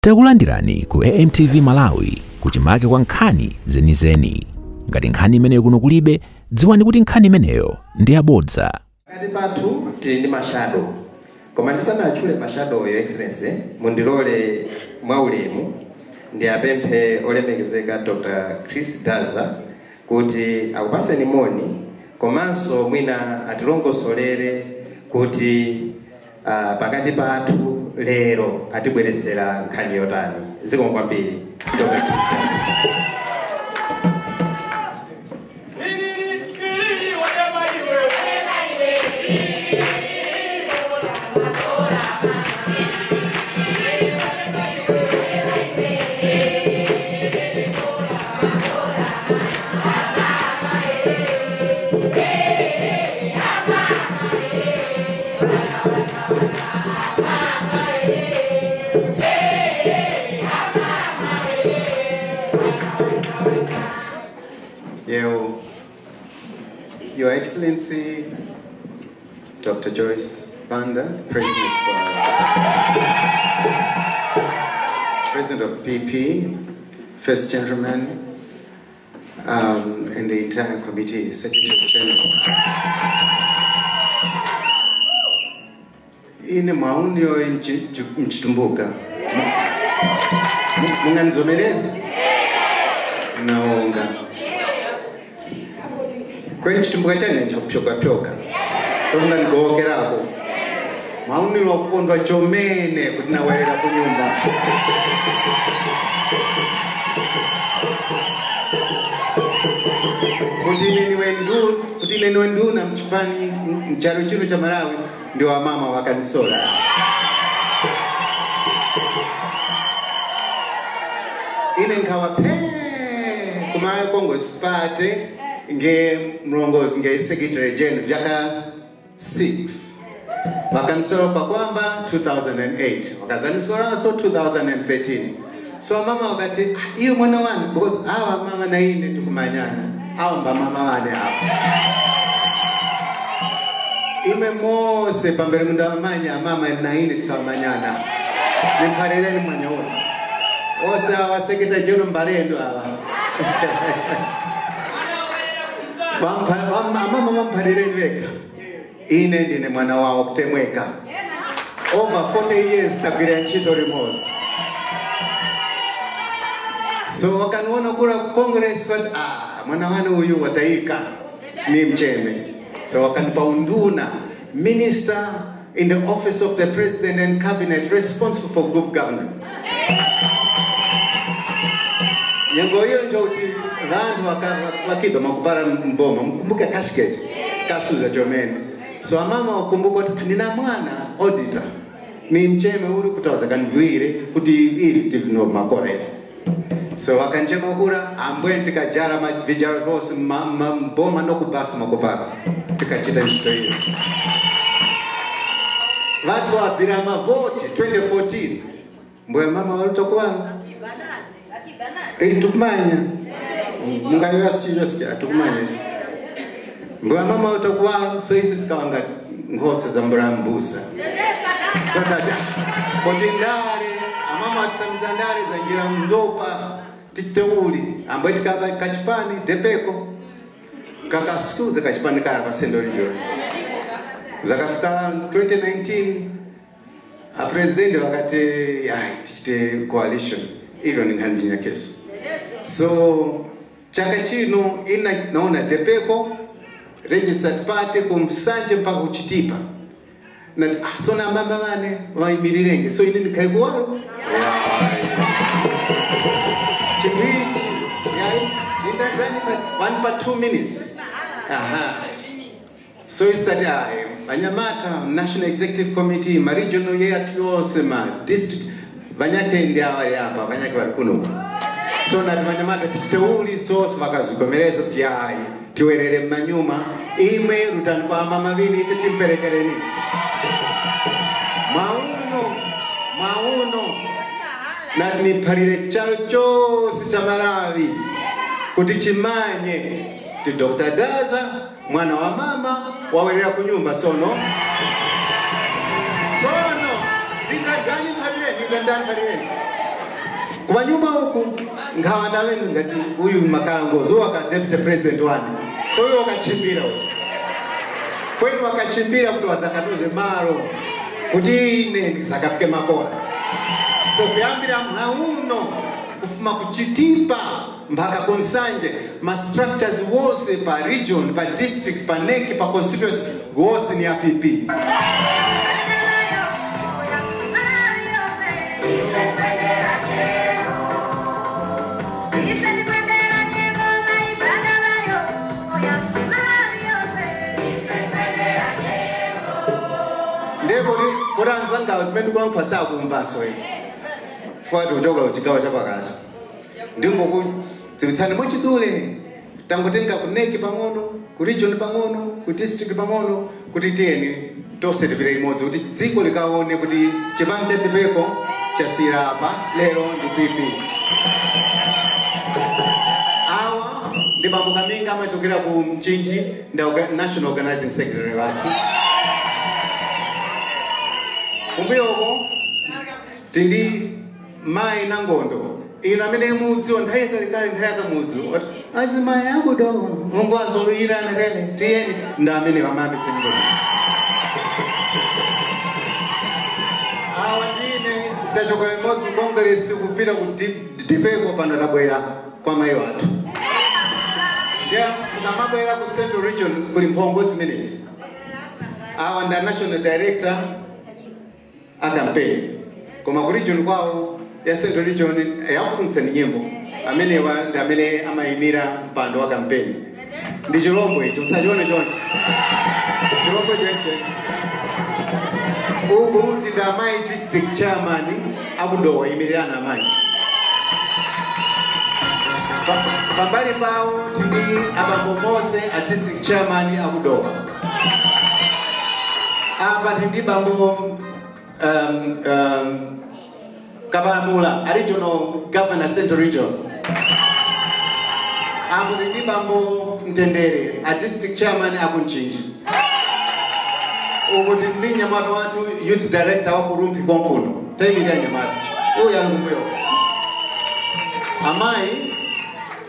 Takulandirani ku AMTV Malawi kuchimake kwa nkhani zenizeni. Ngati nkhani imeneyo kuno kulibe, dziwani kuti nkhani imeneyo ndi abodza. Ngati pathu tili ndi mashado. Koma ndisanatchule mashado yo excellency, mundilole mwaulemu ndi apemphe olemekezeka Dr. Chris Daza kuti akupaseni moni komanso mwina atilongosolere kuti pakati pathu lero atibweresera nkhani yotani. Zikomo kwambiri Dr. Chris Daza. Your Excellency, Dr. Joyce Banda, President of PP, First Gentleman, and the entire committee, Secretary General. Ine maoni yo mchitumbuka. Munganizomeleza? Naonga. Kwenye chitumbuka chane chapyoka. So munganigokera hapo. Mauni wakupondwa chomene kuti nawera kunyumba. Kuti nini wendu na mchipani mcharo chino cha Malawi ndio wa mama wakanisola. Ine nkawape kumawe Kongo spate nge mrongozi nge Secretary General vyaka 6 wakanisora kwa kwamba 2008 wakazanisora so 2013 so mama wakati iyo mwana wani because hawa mama na ine tukumanyana hawa mba mama wane hapa ime mose pambele munda wamanya mama na ine tukamanyana nimpareleni mwanya wana ose hawa Secretary General mbalendo hawa mama mpaleleni weka ine ndine mwana wao kutemweka over 40 years tabira nchito remote so wakanuona kura Congress mwana wane huyu wataika ni mcheme so wakanipa unduna minister in the office of the president and cabinet responsible for good governance. Yengo hiyo ndio uti randu wakiba makubara mboma mkumbuke kashket kasuza jomeni so mama wakumbuka nina mwana auditor ni mcheme uri kutawaza kanvire kuti effective no makore so wakanchema kura ambwe tikajara vijara vose mboma no kubasa makubara tikachita nchito hiyo watu wa birama vote 2014 mbwe mama walitokuwa tukumanya mungayo sikia tukumanya mbwa mama utakuwa so hizi tukawanga ngose za mburambusa so tata potindare mama atsamizandare za ngira mdopa tichiteuli ambaye tikaba kachipani depeko kakastu za kachipani kaya pasendo lijo zakafika 2019 a president wakati tichite coalition hivyo ninganvinya keso so chaka chino ina naona depeko registered party kumsanje mpaka uchitipa na sona mama wane waimirirenge so ini karibu wao chibichi one per 2 minutes so Anyamata National Executive Committee ma regional yose ma district vanyake ndiawa yapa vanyake walikuno so na Anyamata tikiteuli so vakazikomereza tiai tiwerere manyuma ime rutanpa mama vini timperekereni mauno na niparire charo chose cha Malawi kuti chimanye ti Dr. Daza mwana wa mama wawerera kunyumba sono Nikandani Padre, Kwa nyuma huku ngawa nawe ngati huyu Makalangozo waka deputy president wani. So huyo wakachimbira huyo. Kwenu wakachimbira kuti wazakatoze maro kuti ine zakafike makora. So kuyambira mhauno kufuma kuchitipa mpaka konsanje ma structures wose pa region, pa district, pa neki, pa constituency wose ni APP. Kuranza ngawa zimene kulankhula sakumvaso ine. Fuati kuchoka kuchigawo chapakati. Ndingo kudziwitsani mochidule tangotenga kuneki pang'ono, ku region pang'ono, ku district pang'ono, kuti tiyeni tonse tipite imodzi kuti dziko likaone kuti chipani cha Tipeko chasiyira apa lero ndi PP. Awa ndi Bambo Kaminga amachokera ku Mchinji ndi National Organizing Secretary wake. Umbiyoko tindi mai nangondo ina mene mudzi ndhaye kale ndhaye kamuzu azima yangu do Mungu azoira nerele tiyeni ndamene vamambe tsengo awa ndine tachoka imodzi congress kupita ku Tipeko pano tabwera kwa mai watu ya tunamabwera ku Central Region kuli Mphongozi Minister awa nda National Director a campaign. Koma ku region kwao ya Central Region yakufunsa ni nyimbo amene ndamene amaimira mpando wa campaign. Ndi chilombo icho usachione chonchi. Chilombo chenche. Ubu tinda mai district chairman akudowa imirirana amai. Pambali pao tindi Abambo Mose a district chairman akudowa. Apa tindi Bambo Kabaramula, a regional governor, Central Region. Abu Bambo Ntendere, a district chairman, Abu Nchinji. Ubu tindi Nyamata watu youth director wa Kurumpi Konkuno. Taimi ya Nyamata. Ya Lumbuyo. Amai,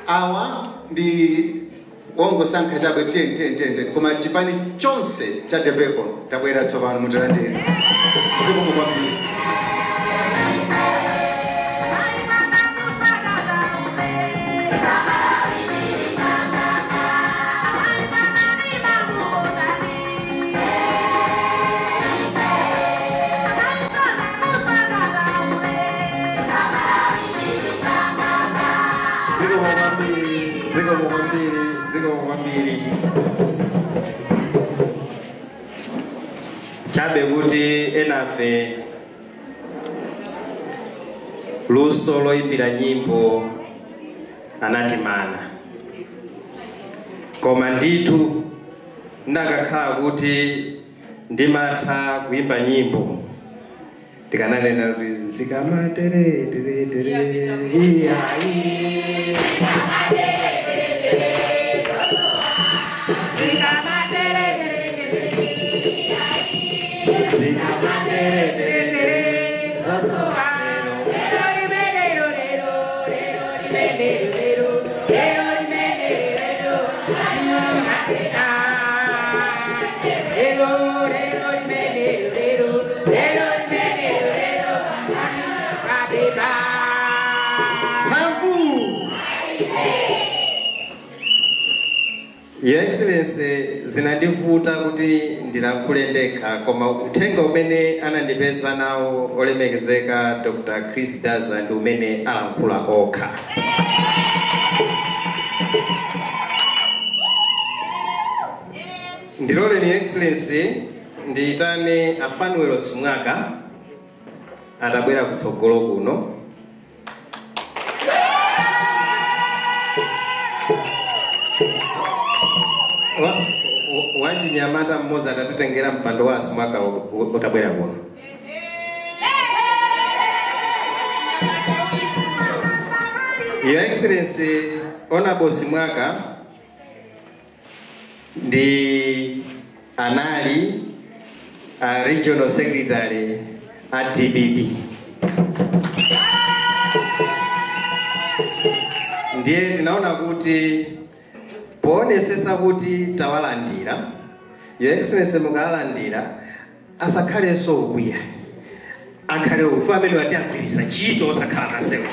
awa, di Wongo Sanka Jabe ten. Kuma chipani chonse cha Tipeko tabwera tsopano mutarandere. Zibumu kwa pili. Zigo mwambiri chabe kuti enafe luso loimbira nyimbo anatimana koma nditu ndakakhala kuti ndimatha kuimba nyimbo tikananena kuti zikamatere Your Excellency, zinandivuta kuti ndilankhule ndekha koma uthenga umene anandipeza nawo olemekezeka Dr. Chris Daza ndi umene alankhula okha. Ndilole ni Excellency ndiitane Afanuelo Simwaka atabwera kutsogolo kuno. Wanji Nyamata mmoza atatutengera mpando wa Simwaka utabwera kuno. Your Excellency Honorable Simwaka ndi anali Regional Secretary at TBB. ndiye tinaona kuti poonetsetsa kuti tawalandira Your Excellency mukalandira asakhalenso ukwiya akhale ufa amene wati agwiritsa ntchito osakhala nasewu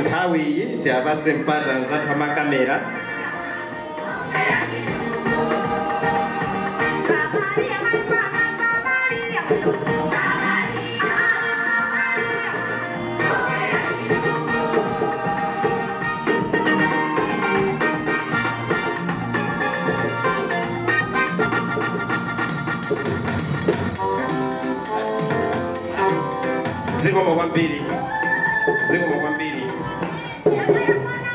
nthawi tiapase mpata nzathu amakamera zikomo kwambiri.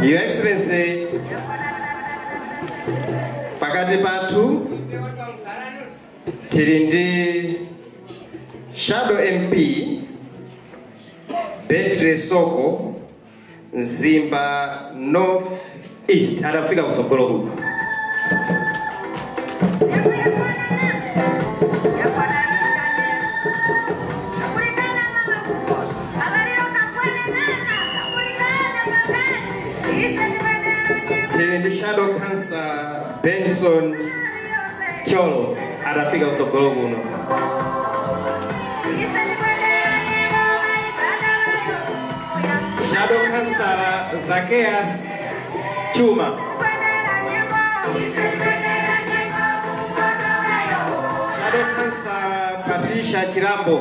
Your Excellency pakati pathu tili ndi Shadow MP Betre Soko Nzimba North East atafika kutsogolo kuno. Shadow Cancer Benson Kyolo atafika kutsogolo kuno. Shadow Cancer Zacchaeus Chuma. Shadow Cancer Patricia Chirambo.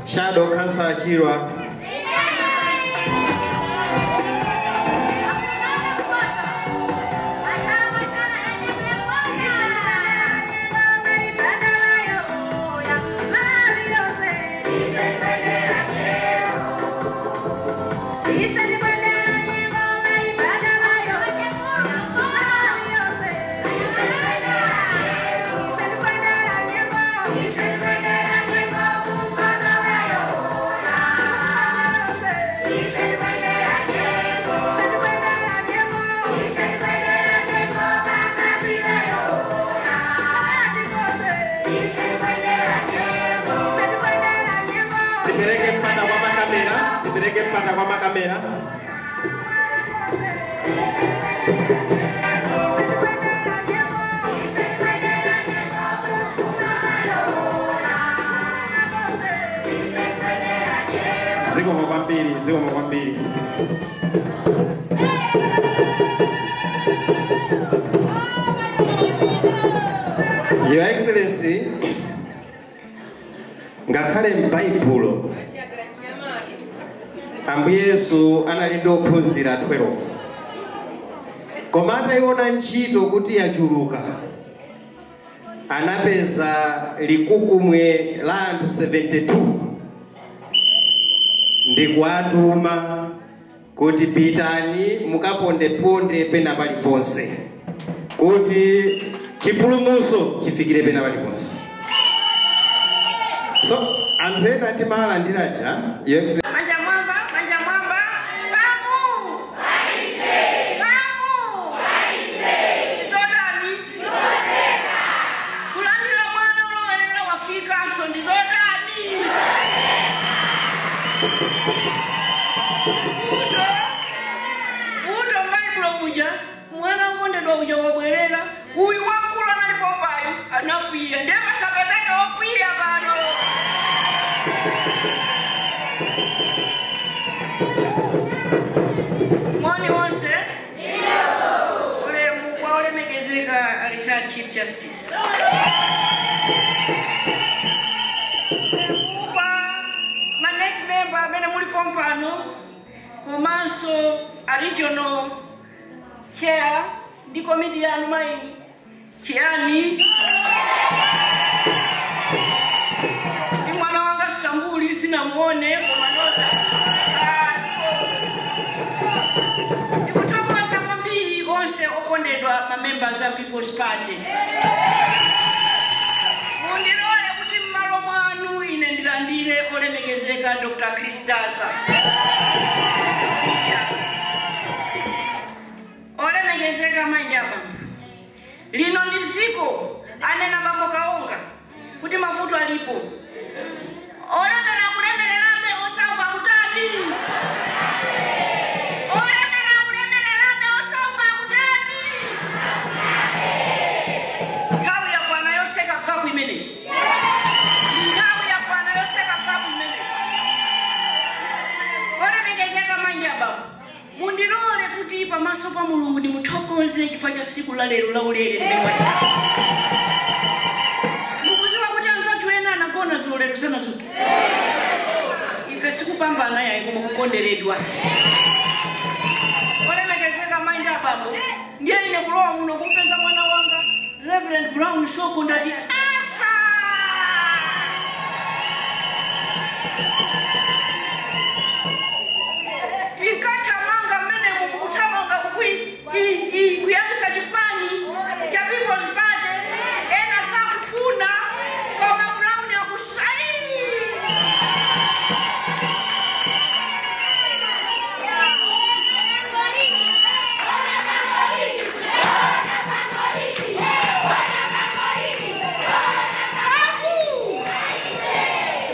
Shadow Cancer Chirwa. Pada kwa makamera. kwambiri. Your Excellency, ngakhale m'Baibulo Ambuye Yesu anali ophunzira 12. Koma atayiona ntchito kuti yachuluka, anapeza likukumwe la anthu 72 ndi kuwatuma kuti pitani mukapondeponde pena paliponse kuti chipulumutso chifikire pena paliponse. So anthu ena timalandiraja mwana ngondedwa uja wabwerera uyu wakula nalipo payo anakwiya ndiye masamba zake wakwiya bado. Mwani wonse ule mkwa ule mekezeka retired Chief Justice manek member amene muli kompano komanso a regional chair di committee yanu mai chiani ni mwana wanga Stambuli sinamuone komanosa ndikutoka sama mbili onse okondedwa ma members of People's Party. Mundilole kuti mmalo mwanu ine ndilandire olemekezeka Dr. Chris Daza. Olemekezeka Maindiaba. Lino ndiziko anena Bambo Kaonga kuti mavuto alipo. Olemera kulemererambe osauka kutani. Olemera kulemererambe osauka kutani. Gawi ya Bwana Yoseka kapu imene. Gawi ya Bwana Yoseka kapu imene. Olemekezeka Maindiaba. Mundilole kuti pamaso pa Mulungu ndimuthokoze chifukwa cha siku la lero la ulere ndemwe. Mukuziwa kuti anzathu ena anagona zolero sana zote. Ife sikupambana yayi koma kukonderedwa. Olemekezeka Maindiaba ndiye ine kulowa muno kumpeza mwana wanga Reverend Brown Soko ndati asa. Tikatamanga mene mukutamanga kuyamisa chipani cha People's Party ena sakufuna koma Brown ya kusaini.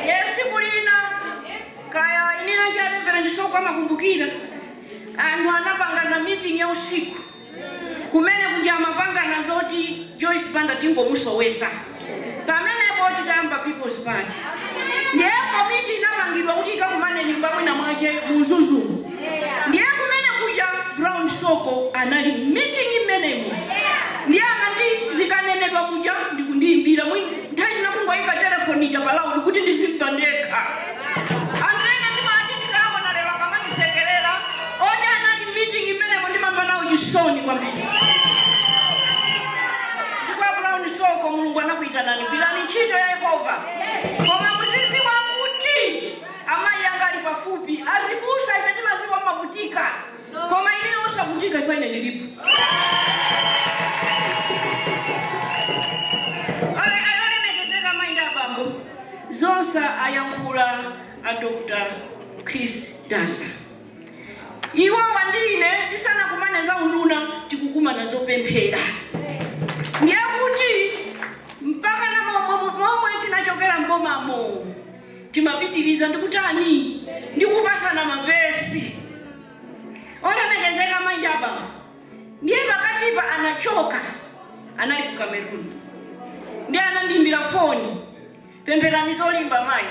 Yesi kulina kaya inina cha Reverend Soko amakumbukira andu anapangana meeting ya usiku kumene kuja mapangana zoti Joyce Banda tingo musowesa pamene boti tamba People's Party ndiye committee inamangidwa kuti ikakumane nyumba mwina mwache muzuzu ndiye kumene kuja Brown Soko anali meeting imenemo ndiye amandi zikanenedwa kuja ndikundiimbira mwini nthawi zinakungo ika telefoni ija palaudi kuti ndizimva ndekha andrene ndimati ndikaona lero akamanisekerera oja anali meeting imenemo ndimamba nawo chisoni kwambiri. Ndikwa Brown Soko Mulungu anakuitanani kwirani ntchito ya Yehova koma muziziwa kuti amayi anga ali pafupi azibusa ife ndimaziwa mavutika koma ine osavutika ife ine ndilipo. Olemekezeka Maindiaba zonsa ayankhula a Dr. Chris Daza. Iwo wandine tisana kumane za unduna tikukuma nazo pemphera. Ndiye kuti mpaka na momwe tinachokera mbomamo timapitiriza ndikutani ndikupasana mavesi. Olemekezeka Maindiaba ndiye pakatipa anachoka anali ku Cameroon. Ndiye anandimbira foni pempherani zolimba mayi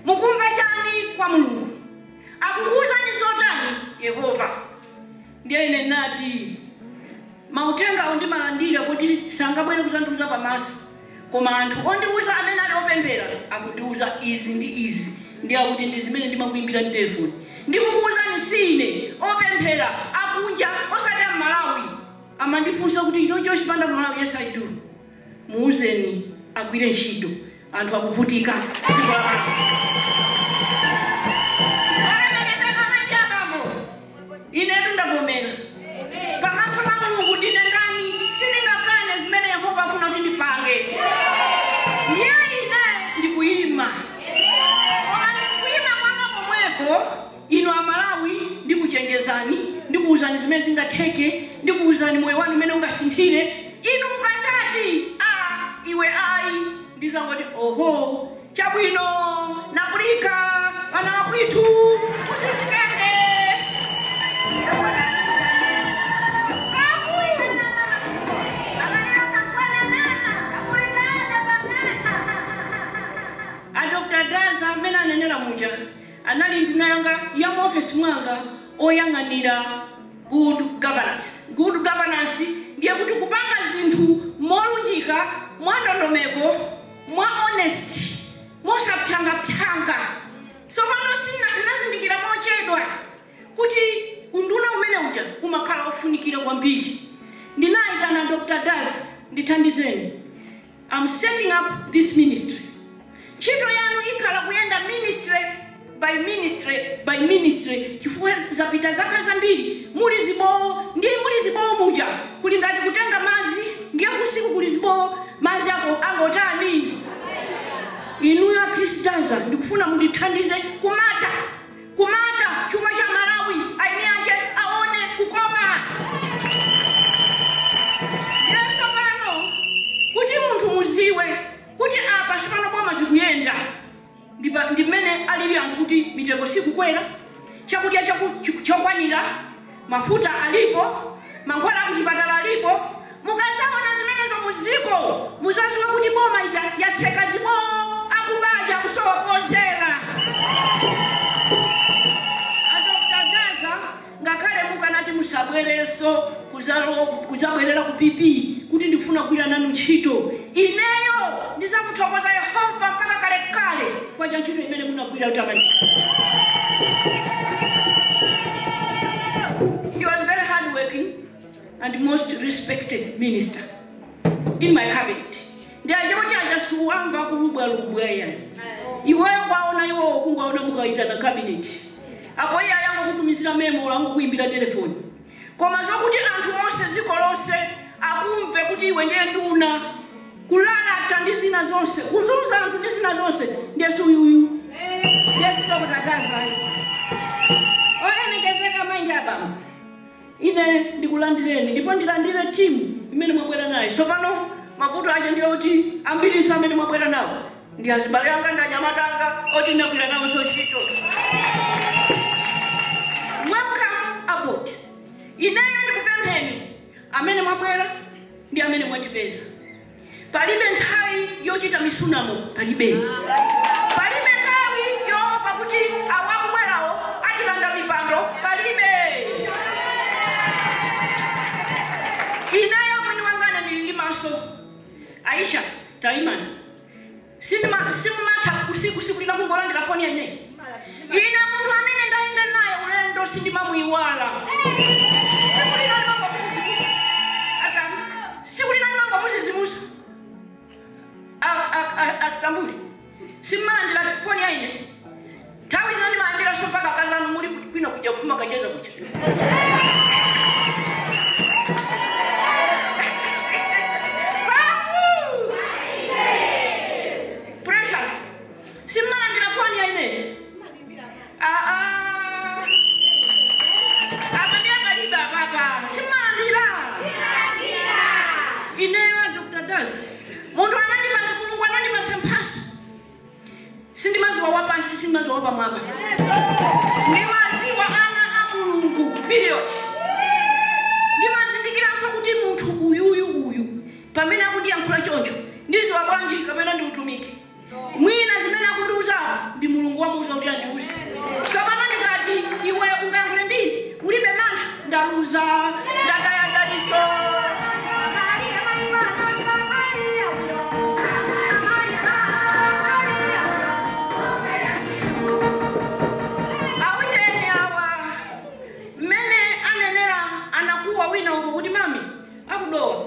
mukumva chani kwa Mulungu akukuza ni zotani Yehova. Ndiye ine nati mautenga ondi malandira kuti sangabwere kuzanduza pamaso. Koma anthu ondiuza amene ali opembera akundiuza izi ndi izi. Ndiye kuti ndi zimene ndimakuimbira ndi telefoni. Ndikukuuza ni sine opembera akunja osati Malawi. Amandifunsa kuti ino chochipanda Malawi. Yes I do. Muuzeni agwire ntchito. Anthu akuvutika. Ine ndavomera. Pamaso pa Mulungu ndine ndani sindingakane zimene Yehova afuna kuti ndipange. Ndiye ine ndikuyima. Ndikuyima kwanga komweko ino Amalawi ndikuchenjezani, ndikuuzani zimene zingatheke, ndikuuzani moyo wanu umene ungasinthire. Inu mukazati iwe ayi ndizangoti oho chabwino napulika ana wakwitu usizikenge. Dr. Daza mena nenera muja anali ndunanga ya office mwanga oyang'anira good governance. Good governance ndiye kuti kupanga zinthu molunjika, mwandondomeko, mwa honest, mosapyanga. So pano sinazindikira mochedwa kuti unduna umene uja umakhala ofunikira kwambiri. Ndinaitana Dr. Daza ndithandizeni. I'm setting up this ministry. Chito yanu ikhala kuyenda ministry by ministry. Chifukwa zapita zaka zambiri muli zibowo muja kuli ngati kutenga mazi ndiye kusiku kuli zibowo mazi ako angotani. Inuyo Chris Daza ndikufuna mundithandize kumata chuma cha Malawi ainyaje aone kukoma. Yeso pano kuti munthu muziwe kuti apa sipano boma zikuyenda ndimene alili anthu kuti mitengo sikukwera, chakudya chokwanira, mafuta alipo, mankhwala kuchipatala alipo. Mukasaona zimenezo muziko muzaziwa kuti boma ija yatseka zibowo akubaja kusowokozera. Dr. Daza ngakhale mukanati musabwereso kuzabwerera ku PP kuti ndifuna kuira nanu ntchito, ineyo ndizamuthokoza Yehova mpaka kale kwa ntchito imene munagwira utamani. He was very hardworking and most respected minister in my cabinet. Ndiye ajasuwamba kulubwa ya. Iweyo kwaona iwo kungwaona mukaita na cabinet. Apo iya yango kutumizira memo langu kuimbira telefoni. Koma zokuti anthu onse zikolose akumve kuti iwe ndiye nduna kulala tandizina zonse kuzuza anthu ndizina zonse ndiye suyuyu. Yes, Dr. Daza. Ole nikezeka manja baba. Ine ndikulandireni ndipo ndilandire timu imene mwabwera nayo. So pano mavuto aje ndiye kuti ambiri samene mwabwera nawo ndi azibale anga ndanyamatanga oti ndabwera nawo so chito. Welcome aboard. Ineyo ndikupempheni amene mwabwera ndi amene mwatipeza. Palibe nthawi yochita misunamo, palibe nthawi yoopa kuti awakubwerawo atilanda mipando, palibe. Ineyo mwini wangana ndili maso Aisha taimani simumata usiku sikulina kungolandira foni ya ine. Ine munthu amene ndaenda naye ulendo sindimamuyiwala. Sikulina mambo muzizimusa Astambuli simalandira foni ya ine. Tawi zani maandira so paka kazanu muri kwina kuja kuma kacheza kuja. Precious simalandira foni ya ine. Abania kaliba baba simalandira. Inewa Dr. Daza mundu anani mazikulu wanani masempasi sindi maziwa wapansi sindi maziwa wapa mwaba ni maziwa ana Mulungu period. Ndi mazindikira so kuti munthu uyu pamene akudiyankhula choncho ndizo abwanji kapena ndi utumiki mwina zimene akundiuza ndi Mulungu wamuuza kuti andiuze. Sabana ndikati Buza, Dakaya Dadiso.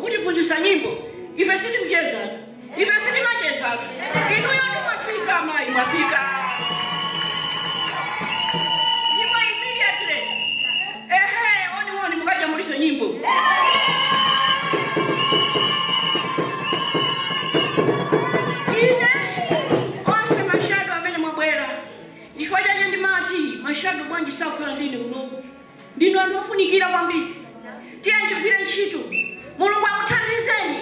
Kujifunza nyimbo ifesiti mcheza ifesiti macheza inu yote mafika mai mafika nyimbo immediately oni mkaja mulisho nyimbo ine onse mashado amene mwabwera nifaja nyendi mati mashado bwanji sakula ndine kunoku ndino andofunikira kwambiri tiyanjigwire ntchito Mulungu akuthandizeni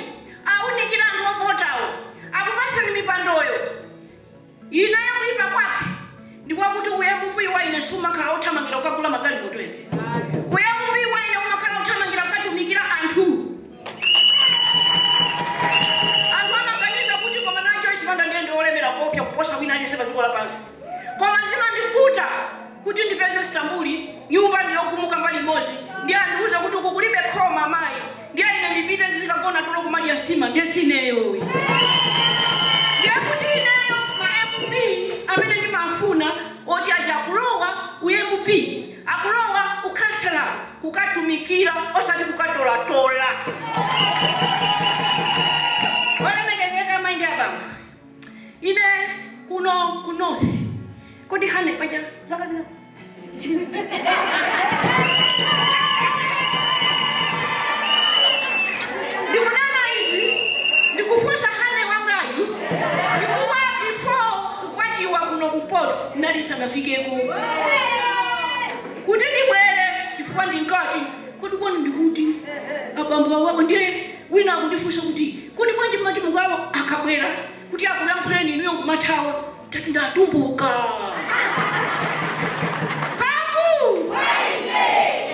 aunikira anthu ovotawo akupasani mipandoyo inayo kuipa kwake ndikwakuti uyemupi waine sumakhala uthamangira ukagula magalimoto ene uyemupi waine umakhala uthamangira ukatumikira anthu amaganiza kuti koma nacho isipanda ndiyende olemera kopya kuposa wina aliyense paziko lapansi koma zimandikuta kuti ndipeze Istanbuli nyumba ndiyogumuka mbali imodzi ndi andiuza kuti uku kulibe khoma mayi ndiye ine ndipite ndizikagona tulo kumadya nsima ndesineyo ndiye kuti ineyo ma-MP amene ndimafuna oti aja akulowa u-MP akulowa ukhansela kukatumikira osati kukatolatola olemekezeka maindi abanga ine kunosi kodi hane paja zakazina ndikunena izi ndikufunsa hane wangayu ndikuwa before kukwatiwa kuno kupoto ndalisanafikeko kuti ndibwere chifukwa ndinkati kuti koni ndikuti abambo wako ndiye wina akundifunsa kuti bwanji mati mugwawo akabwera kuti akulankhuleni inuyo kumathawa tati ndatumbuka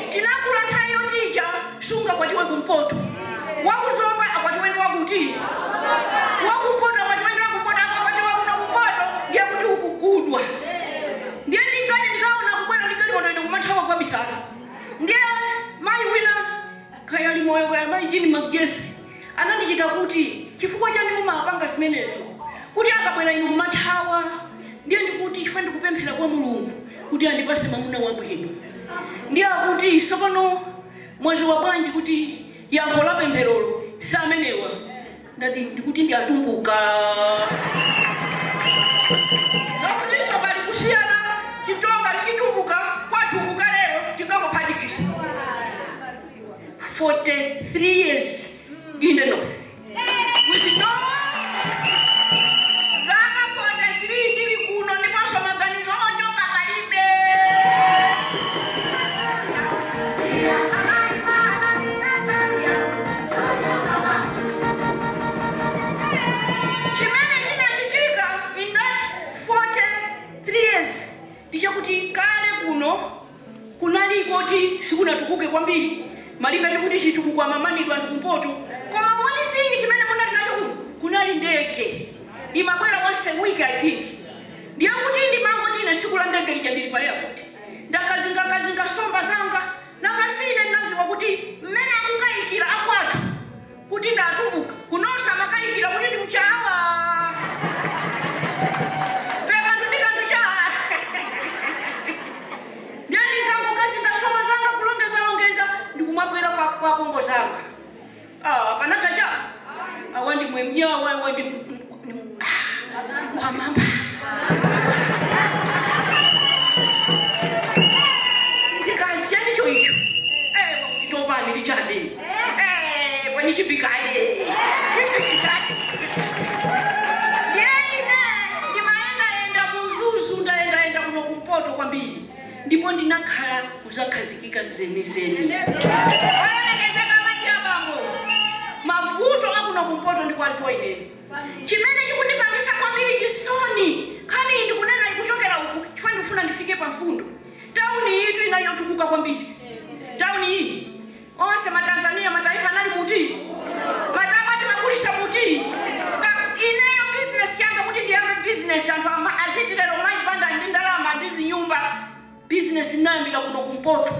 tinakula nthawi yotija sunga kwatiwe kumpoto wakuzomba akwatiweni wakuti wakumpoto akwatiweni wakumpoto akwatiwa kuno kumpoto ndiye kuti ukugudwa ndiye ndingati ndikaona kubwera ndingati motoende kumathawa kwabisana ndiye mayi wina khayali moyo kaya mayi Jini Magese anandichita kuti chifukwa chani mumapanga zimenezo kuti akabwera inu kumathawa ndiye ndikuti chifukwa ndikupemphera kwa Mulungu kuti andipase mwamuna wabwino ndiye akuti sopano mwezi wa bwanji kuti yankho la pempherolo samenewa ndati ndikuti ndiatumbuka zakuti sobali kusiyana chitonga ndichitumbuka kwatumbuka lero tikangophatikisa 43 years in the north with no zaka 43 ndili kuno ndipaswa maganizo ochoka palibe chimene chinachitika in that 43 years ndichakuti kale kuno kunaliko ti sikunatukuke kwambiri malika ndikuti chitukukwa mamanidwa ndikumpoto koma one thing chimene munali nacho kunali ndege imabwera once a week I think ndiye kuti ndimangoti ine siku la ndege lija ndili pa airport ndakazinga somba zanga nangasine naziwa kuti mmene akukayikira akwatu kuti ndatumbuka kunosa makayikira kuti ndi mchawa pekantu ndikantuchala ndiye ndikangokazinga somba zanga kulongeza ndikumabwera kwa bongo zanga panatacha awandi mwemnyawa awandi mama ndikasiani choicho wakutitopani lichade panichipikade ndiyeine ndimaendaenda muzuzu ndaendaenda kuno kumpoto kwambiri ndipo ndinakhala kuzakhazikika zenizeni olemekezeka majabambo mavuto akuno kumpoto ndikwaziwa ineni chimene chikundipangisa kwambiri chisoni khani ndikunena ikuchokera uku chifukwa ndikufuna ndifike pamfundo tauni itu inayotukuka kwambiri tauni iyi onse matanzania mataifa nali muti matabati makulisa muti ineyo business yanga kuti ndiyambe business anthu azitilero maipanda ndi ndalama ndizi nyumba business inayambira kuno kumpoto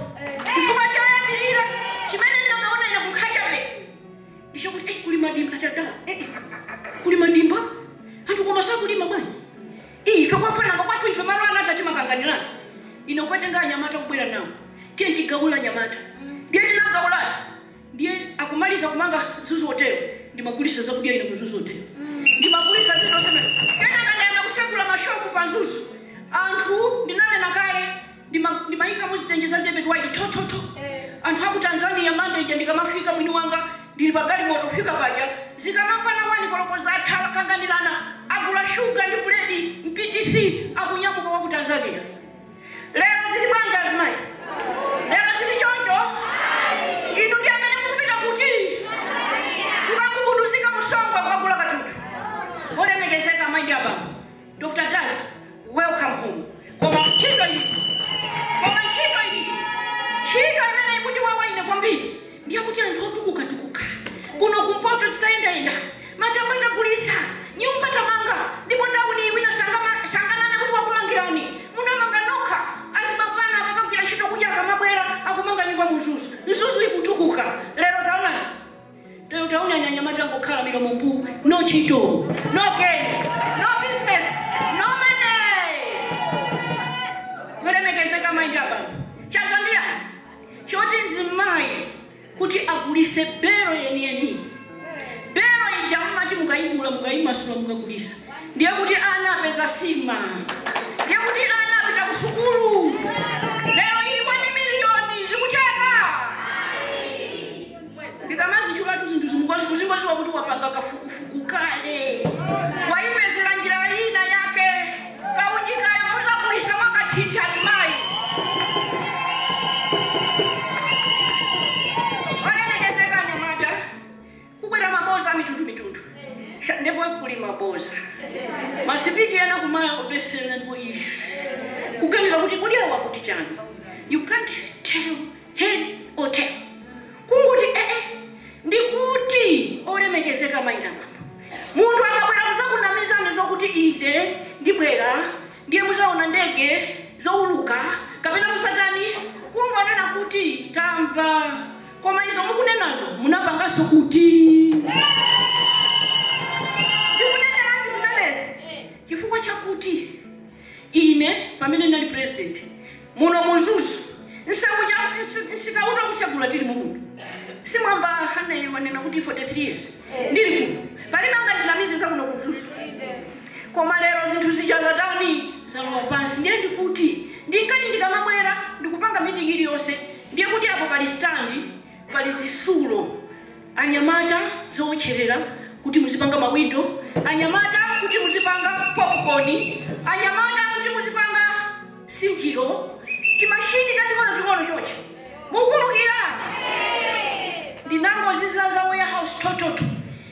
chifukwa choyambirira madimba chata. Kuli madimba? Hatu kwa masaa kulima bwana. Ife kwa fana kwa watu ife mara anata tima kanganira. Inokwete nga Nyamata kubwera nawo. Tenti gawula Nyamata. Ndiye tina gawula. Ndiye akumaliza kumanga Zuzu Hotel. Ndimakulisa zakudya ina ku Zuzu Hotel. Ndimakulisa zizo sema. Kana kanda kusekula mashopu pa Zuzu. Anthu ndinane nakale ndimaika muzitenjeza David White to. Anthu haku Tanzania manager ndikamafika mwini wanga ndilibagali moto fika paja zikamapana wani kolokoza athala kanganirana agula sugar ndi bread MPTC akunyamuka wa ku Tanzania. Leo zilibanga azimai. Leo zilichonjo. Inu ndiye amene mukupita kuti. Ukakubuduzika musongo kwa kula katutu. Ole megezeka maindi ababa. Dr. Daz, welcome home. Kwa chito hii. Chito amene ikuti wawa ine kwambiri. Ndiye kuti anthu otukuka. Kuno kumpoto titaenda. Matabata kulisa. Nyumba tamanga. Ndipo ndauni wina sanganane kuti wakumangirani. Munamanga noka. Azibapana akakakira chito kuja kamabwera. Akumanga nyumba muzuzu. Nzuzu ikutukuka. Lero taona Nyamata ngokhala milomo mpu. No chito. No gain. No business. No money. Ngole megezeka maindi ababa. Chazandia. Choti nzimai. Kuti agulise bero yeni. Bero ijamati mukaibula mukaimasula mukakulisa. Ndiye kuti ana apeza sima. Ndiye kuti ana apita kusukulu. Leo ili 1 milioni zikucheka. Ndikamazi chula tuzindu zimukwazi kuzingozi wakuti wapanga kafukufuku kale. Waipezera njira ina yake. Kaunjikayo muza kulisa wakatiti azimai. Kubwera maboza mitundu. Ndipo kuli maboza. Masipiki yana kumaya obesela ndipo ishi. Kuganiza kuti kuli awa kuti chani. You can't tell head or tail. Kunguti ndikuti olemekezeka maina. Muntu akabwera muzakunamiza nezokuti ite ndibwera ndiye muzaona ndege zouluka kapena musatani kungonena kuti tamva. Koma izo mukunenazo munapangaso kuti. Chifukwa chakuti ine pamene ndali president muno muzuzu nsikauta kusagula tili mukuno. Simwamba hane wanena kuti 43 years. Ndili kuno. Pali manga ndinamize za kuno kuzuzu. Koma lero zinthu zijaza tani zalowa pansi. Ndiye ndikuti ndinkati ndikamabwera ndikupanga meeting iliyonse. Ndiye kuti apo pali stand pali zisulo. Anyamata zocherera kuti muzipanga mawindo. Anyamata kuti muzipanga popcorn. Anyamata kuti muzipanga sinjiro. Timashini tatimono choche. Mukumukira. Ndinango zizaza warehouse tototo.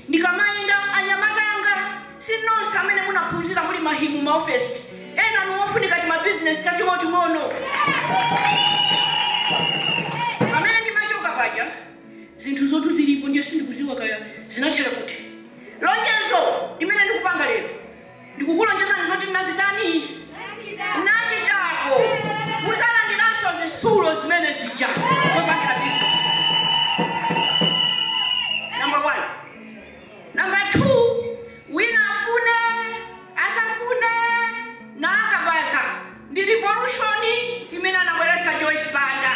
Ndikamaenda anyamata yanga sinonse amene munaphunzira muli mahimu ma office. Ena nuwafunika tima business tatimono. Amene ndimachoka paja. Zinthu zotu zilipo ndiyo sindikuziwa kaya zinachera kuti. Lonjezo imene ndikupanga lero. Ndikukulonjeza nzoti ndinazitani. Nachitako. Muzala ndinaso zisulo zimene zija. Kupangira business. Number 1. Number 2. Wina afune, asafune, na akabaza. Ndi revolution imene anabweresa Joyce Banda.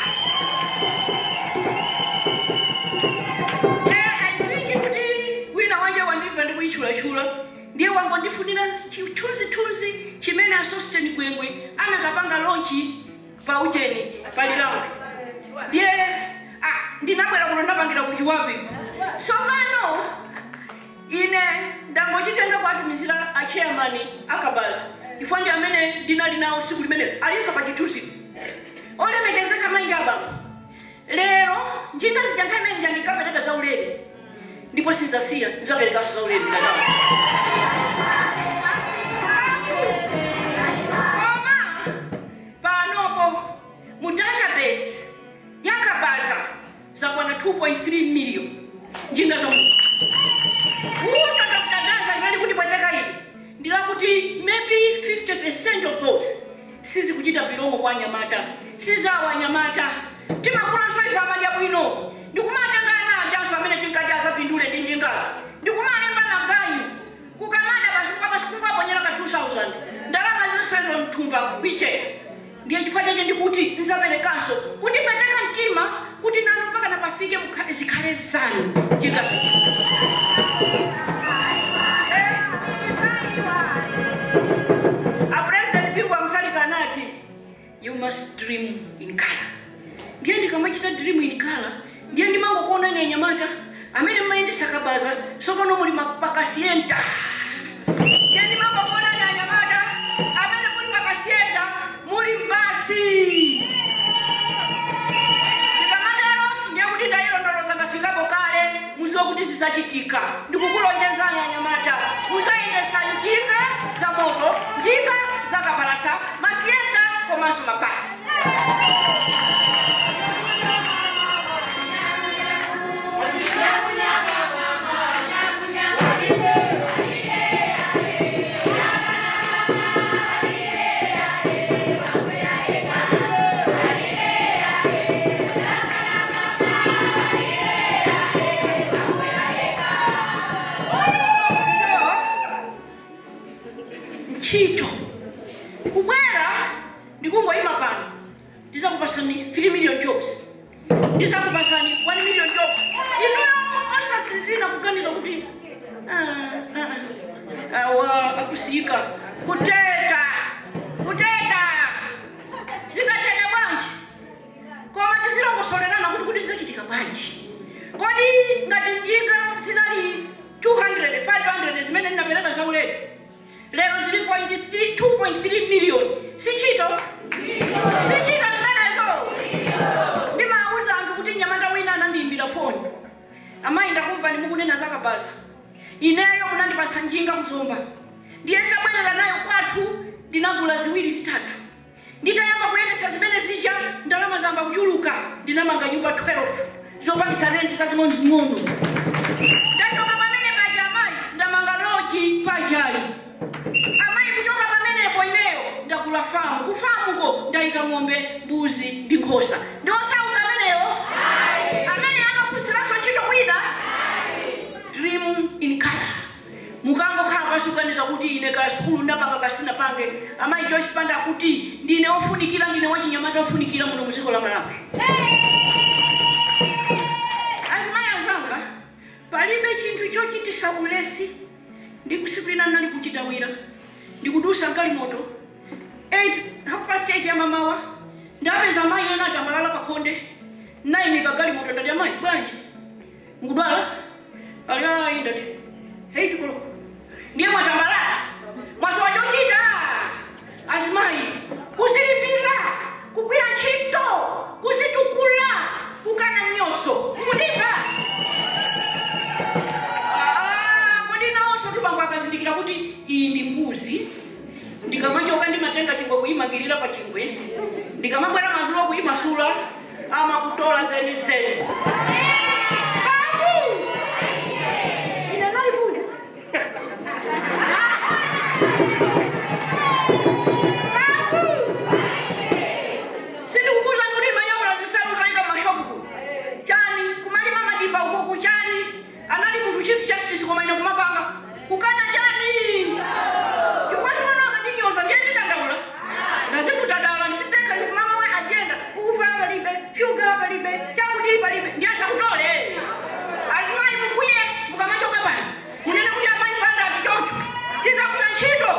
Chula ndiye wango ndifunira chitunzi chimene asosteni kwengwe anakapanga launchi pa ucheni palilawe ndiye ndinabwera kuno ndapangira kuchiwapi so mano ine ndangochitenga kwatumizira a chairman akabaza ifo ndi amene ndinali nawo siku limene aliso pa chitunzi olemekezeka mainga baba lero njinga zijankhame njandikapereka za ulere ndipo sinzasiya nzapereka za ulere ndikazawo mu database yakabaza zakwana 2.3 million njinga zo uta Dr. Daza ngani kuti bweteka hili ndila kuti maybe 50% of those sisi kuchita bilongo kwa Nyamata siza wa Nyamata timakula soifa amali ya bwino ndikumata ngana ajaso amene tinkajaza pindule ndi njingazo ndiye chifukwa chake ndikuti nsaperekaso kuti pateka mtima kuti nanu mpaka napafike zikhale zanu chikazi. A president people amtalikanati, you must dream in color. Ndiye ndikamachita dream in color, ndiye ndimango kuona ine Nyamata amene maende sakabaza sopano muli mapakasienta. Ndiye ndimango kuona ine Nyamata amene muli pakasienta muli mbasi. Ndikamatero ndiye kuti ndayiro ndoloza ndafikapo kale muziwa kuti zisachitika. Ndikukulonjezani Nyamata muzaendesa njinga za moto, njinga za kabalasa, masienta komanso mabasi. Chito kubwera ndikungoyima pano ndizakupasani 3 million jobs, ndizakupasani 1 million jobs. Inuyo osasizina kuganiza kuti awa akusika kuteta zikatenya bwanji koma tizilongosolerana kuti zizachitika bwanji. Kodi ngati njinga zinali 200 500 zimene ndinapereka zaulere lero zili 2.3 million. Sichito zimenezo. Ndimauza anthu kuti Nyamata wina anandiyimbira foni, amayi ndakumva ndimukunena zakabaza, ineyo munandipasa njinga kuzomba, ndiye ndabwerera nayo kwathu ndinagula ziwiri zitatu. Nditayamba kuyendesa zimene zija ndalama zamba kuchuluka, ndinamanga nyumba 12 zopangisa renti zazing'ono. Ndachoka pamene paja amayi ndamanga loji pajali. Amayi kuchoka pamenepo ineyo ndagula famu, kufamuko ndayika ng'ombe, mbuzi ndi nkhosa. Ndiosauka ameneyo amene amafunsiraso ntchito kwina. Dream in color. Mukangokhala pasuganiza kuti ine ka sukulu ndapanga kasina pange. Amayi Joyce Panda kuti ndine ofunikira, ndine wachinyamata ofunikira muno muziko la Malawi. Azimayi azanga palibe chinthu chochitisa ulesi ndikusipirina nali kuchitawira ndikudusa galimoto 8:30 ya mamawa ndapeza mayi ena atambalala pakhonde nayimika galimoto ndati amayi bwanji ngudwala ali ndati hey tikolo ndiye mwatambalala mwasowa chochita. Azimayi kuzilipira kugwira ntchito kuzitukula kukana nyoso mudimba. Akazindikira kuti iyi ndi mbuzi, ndikamachoka ndimatenga chingwe kuyimangirira pa chingwe, ndikamabwera mazulo kuyimasula amakutola zenizeni. Ine nayi mbuzi. Sindikukuza kuti manyaula zisalu zayika mashopu. Chani kumalima madimba uko kuchani anali munthu Chief Justice koma ine kumapanga kukana jani. Chikwacho wana ndinyoza ndiye ndidandaula. Ndazikutadala ndisiteka kumama we agenda kufa balibe, sugar balibe, chakuti balibe. Ndiye sakutole. Azimayi mukuye mukamachoka pano. Munene kuti amayi Panda atichocho. Tizakuta ntchito.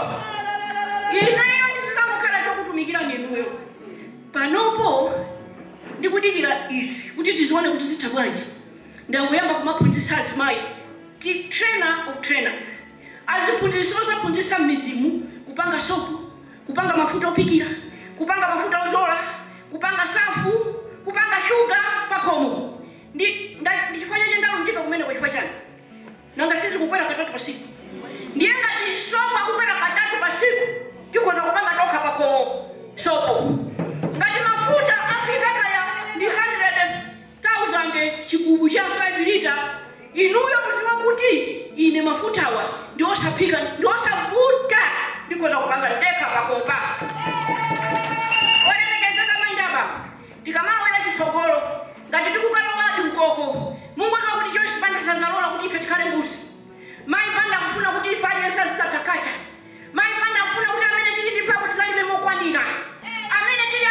Ineyo ndizakukhala chokutumikira ninuyo. Panopo ndikudikira isi kuti tizione kuti zitha bwanji. Ndakuyamba kumaphunzitsa azimayi trainer of trainers. Aziphunzitsa osaphunzitsa mizimu, kupanga sopu, kupanga mafuta opikira, kupanga mafuta ozola, kupanga safu, kupanga sugar pakomo. Ndifanya jenda njika kumene kwa chifukwa chani. Nanga sisi kukwera katatu pa siku. Ndiye ngati sopa kukwera katatu pa siku, tikoza kupanga toka pakomo sopo. Ngati mafuta Afrika kaya ndi 100,000 chikubu cha 5 liter. Inuyo mziwa kuti ine mafutawa ndiosapika ndiosavuta ndikoza kupanga deka pakompa. Olemekeza kama indaba tikamawela chisogolo ngati tikukala wadi ukoko Mungu akakuti Joyce Panda sazalola kuti ife tikale mbuzi. Mayi Panda kufuna kuti ife aliyense zitakakata. Mayi Panda kufuna kuti amene tili ndipapo tizalime mokwanira. Amene tili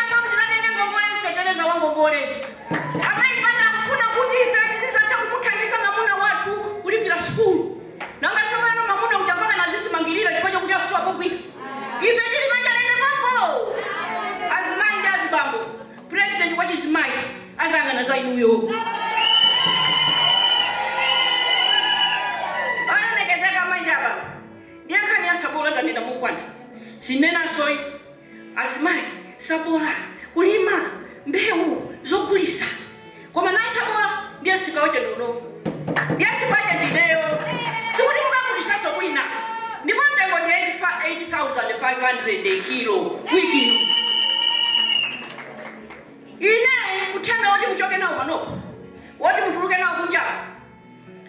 zokwana sinena soyi azimayi sabola kulima mbewu zokulisa koma nasabola ndiye sikaoche ndono ndiye sipache ndineyo sikuti mukakulisa sokwina ndipo ndengo ndi 80,500 kilo wiki ine kuthenga woti muchoke nawo panopo woti mutuluke nawo kunjako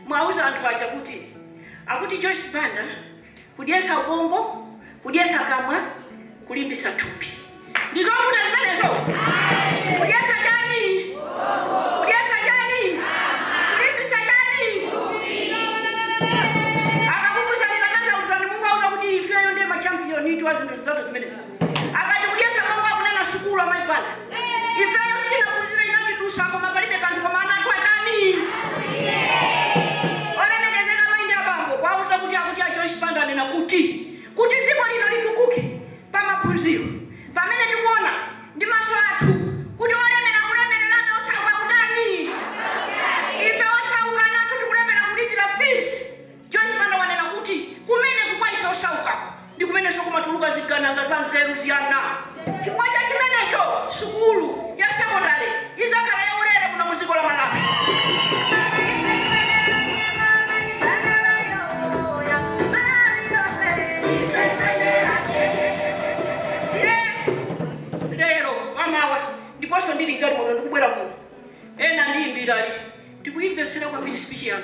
mwauza anthu aja kuti akuti Joyce Banda kudyesa ubongo kudyesa kamwa kulimbisa thupi ndizokuta zimenezo kudyesa chani kudyesa chani kulimbisa chani akakufusa ndikatanthauzani Mungu auza kuti ifeyo ndiye machampion itu azinthu zizatu zimenezi akati kudyesa bongo akunena sukulu amaibanda ifeyo sitinakuzira inatidusa koma palibe kanthu koma anathu atani olemekezeka maindi abambo kwauza kuti akuti a Joyce Banda anena kuti dziko lino litukuke pamaphunziro pamene tikuona ndi maso athu kuti olemera kulemererabe osauka kutani ife osauka nathu tikulemera kulipira fees Joyce Banda wanena kuti kumene kukwa ife osaukako ndi kumenenso kumatuluka zigananga za nzeru ziyana chifukwa cha chimenecho sukulu ya sekondari izakhala yaulere muno muziko la Malawi ndiposo ndili ngati mono ndikubwera kuno ena ndiyimbirali ndikuyimvesera kwambiri speech yanu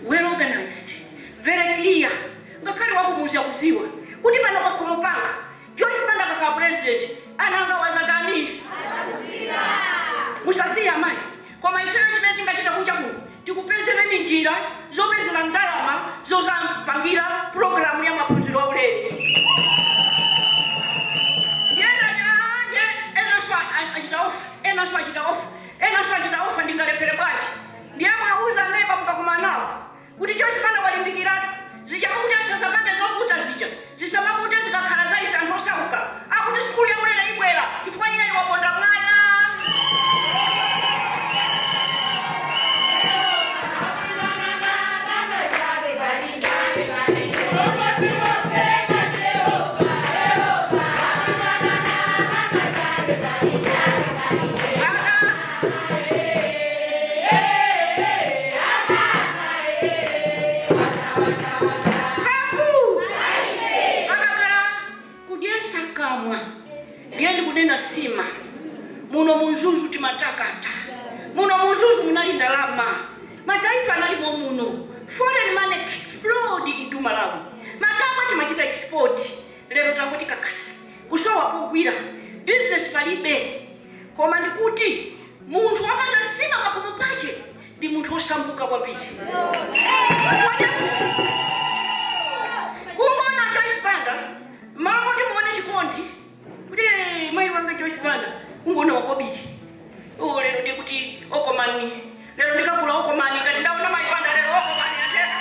well organized very clear ngakhale wakumuzi akudziwa kuti pano pakhomo panga Joyce Banda kakhala president ananga wazatani musasiya amayi koma ifeyo chimene tingachita kunja kuno tikupezereni njira zopezera ndalama zozapangira programu ya maphunziro aulere achita ofa ndingalepere bwaji ndiye mwauza neba mukakuma nawo kuti Joyce Banda walimbikiratu zichamakuti asasapange zokuta zija zisamakuti zikakhala za ife anthu osauka akuti sukulu yaulere ibwera chifukwa iyeyo waponda mwana sima muno munzuzu timatakata muno munzuzu munali ndalama mataifa analimo muno foreign money flowed into Malawi matambo timachita export lero tangu tikakasi kusowa kugwira business palibe koma ndikuti munthu wapanda sima pakumupache ndi munthu osambuka kwambiri kungona Joyce Banda mama ndimuone chikondi kuti mai wanga Joyce Banda ungona wakobiri lero ndi kuti okomani lero ndikakula okomani ngati ndaona mai Banda lero okomani ateka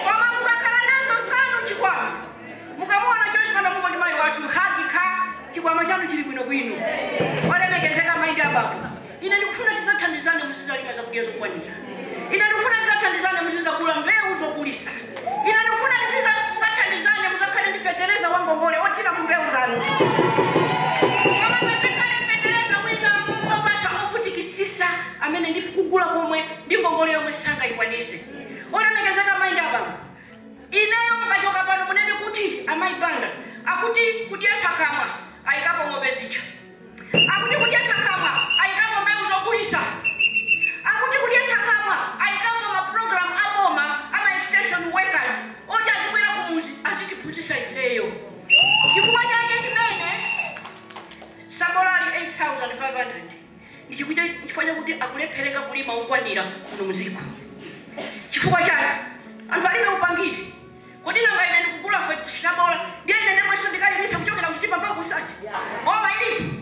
koma mukakhala nazo zanu chikwama mukamona Joyce Banda mungo ndi mai wathu hakika chikwama chanu chili bwinobwino olemekezeka maindi abapo ine ndikufuna tizathandizane muzizalima zakudya zokwanira ine ndikufuna tizathandizane muzizagula mbewu zokulisa ine ndikufuna tizathandizane muzakhale ndifetereza wangongole othira mu mbewu zanu koma pezekale fetereza wina obasa ovutikisisa amene ndikugula komwe ndi ngongole yomwe sangayikwanise olemekezeka maindi abapo ineyo mukachoka pano munene kuti amayi Banda akuti kudyesa kamwa ayikapo ng'ombe zicha akuti kudyesa kamwa ayikapo mbewu zokulisa akuti kudyesa kamwa ayikapo maprogram aboma ama extension workers oti azibwera kumuzi azitiphunzitsa ifeyo chifukwa chake chimene sabolali 8,500 chifukwa chakuti akulephereka kulima ukwanira muno muziko chifukwa chake anthu alibe upangiri kodi nanga ine ndikugula sabola ndiye ine ndemweso ndikalimisa kuchokera kuchitima mpaka kusanje boma ilipo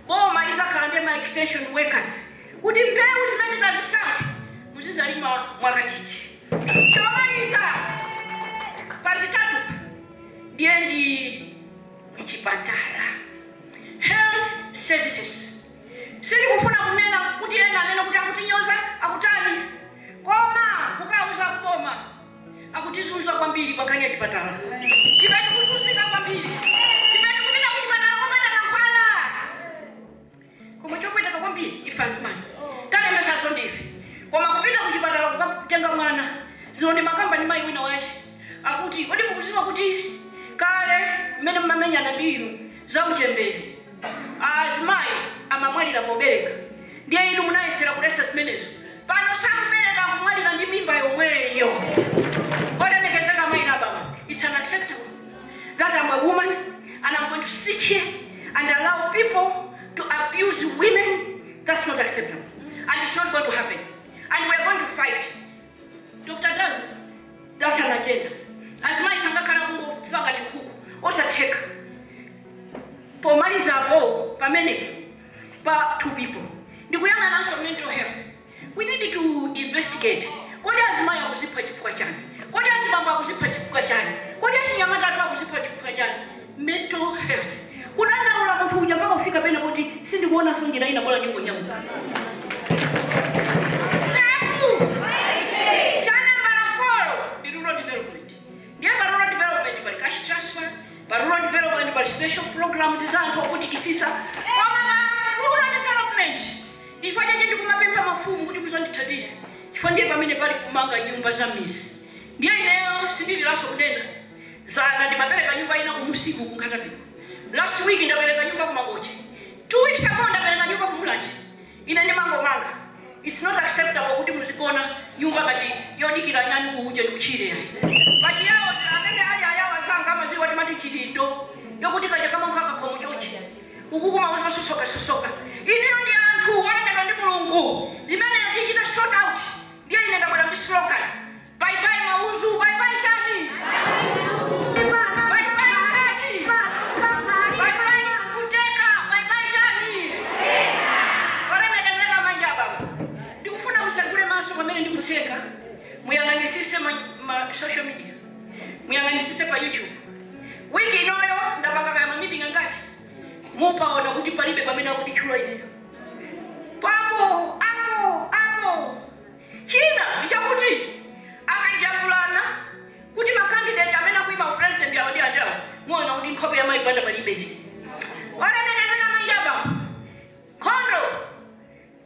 boma izakhala ndi ma extension workers kuti mbewu zimene tazisankha muzizalima mwakatiti chomaliza pazitatu ndiye ndi kuchipatala health services sindikufuna kunena kuti ena anena kuti akutinyoza akutani koma mukauza kuchipatala. Ifetu kuzunzika kwambiri. Ifetu kupita kuchipatala kupata nakwala. Koma chokwita kwambiri ifazimani. Tale mesaso ndife. Koma kupita kuchipatala kukatenga mwana. Zione makamba ni mai wina wache. Akuti kodi mukuziwa kuti kale mmene mmamenya nabiro za uchembere. Azimai amamwalira pobereka. Ndiye inu munayesera kulesa zimenezo. Pano sakubereka kumwalira ndi mimba yomweyo. Kodi nekezeka mai na baba. It's unacceptable that I'm a woman and I'm going to sit here and allow people to abuse women. That's not acceptable. And it's not going to happen. And we're going to fight. Dr. Dazu, that's an agenda. As my sangakana mungo fagati kuku, what's a take? For money zabo, per minute, per 2 people. The way I answer mental health, we need to investigate. What does my what does Mama what does Yamada mental health? What I know to Yamaka figure benaboti, Cindy Warner Sungina in a bola new young. Rural development by special programs is on top of Kisisa. Rural development. If I didn't come up with my food, would you present to this? If I never made a body manga, you Bazamis. Dear now, Sydney last of dinner. Zana de Babeka, you buy now Musiku Katabi. Last week in the American Yuba Magoji. 2 weeks ago, the American Yuba Mulaj. In any mango manga. It's not acceptable to Musicona, Yubagati, Yoniki Rayan, who would Chile. But yeah, Chidido, Yobutika Yakamaka Komoji, Uguma was also soka. In the end, who wanted on the Murungu, the man taking a shot out, the end of the slogan. Bye bye, Mauzu, bye bye, Johnny. Bye bye, Johnny. Bye bye, Uteka, bye bye, Johnny. What I made another my job. Do you find out a good master of many Uteka? We are an system social media. We are an system for YouTube. Wiki noyo ndapanga kama meeting ngati mupa ona kuti palibe pamene akudichula ine apo china ichakuti akajambulana kuti makandidate amene akuima president yawo ndi andawo muona kuti nkhope ya maibanda palibe wale nekeza maijaba kondo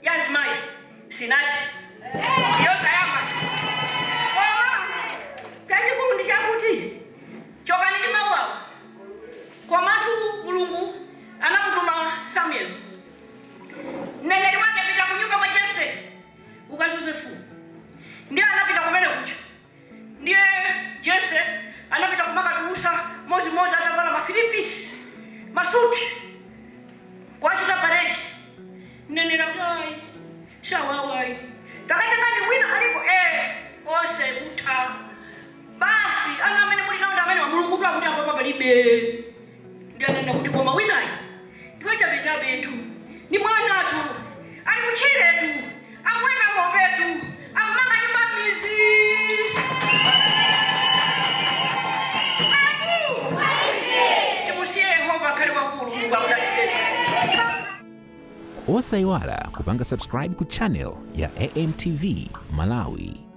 yazimai sinati yosayamba kachikulu ndichakuti chokani ndi mawawa kwa matu mulungu anamutuma Samuel neneli wake pita kunyumba kwa Jesse uka Josefu ndiye anapita kumene kucha ndiye Jesse anapita kumaka tuusa mozi atavala mafilipis masuti kwa chita paredi neneli akai shawawai takatangani wina alipo ose buta basi anamene muli nawo ndamene mulungu kwa kuti apo palibe ndianena kuti koma winayi ndiwe chabe tu ni mwana tu ali kuchire tu akwena ng'ombe tu akumanga nyumba mizi timusiye Yehova kali wakulu Mungu akudaliseni. Osaiwala kupanga subscribe ku channel ya AMTV Malawi.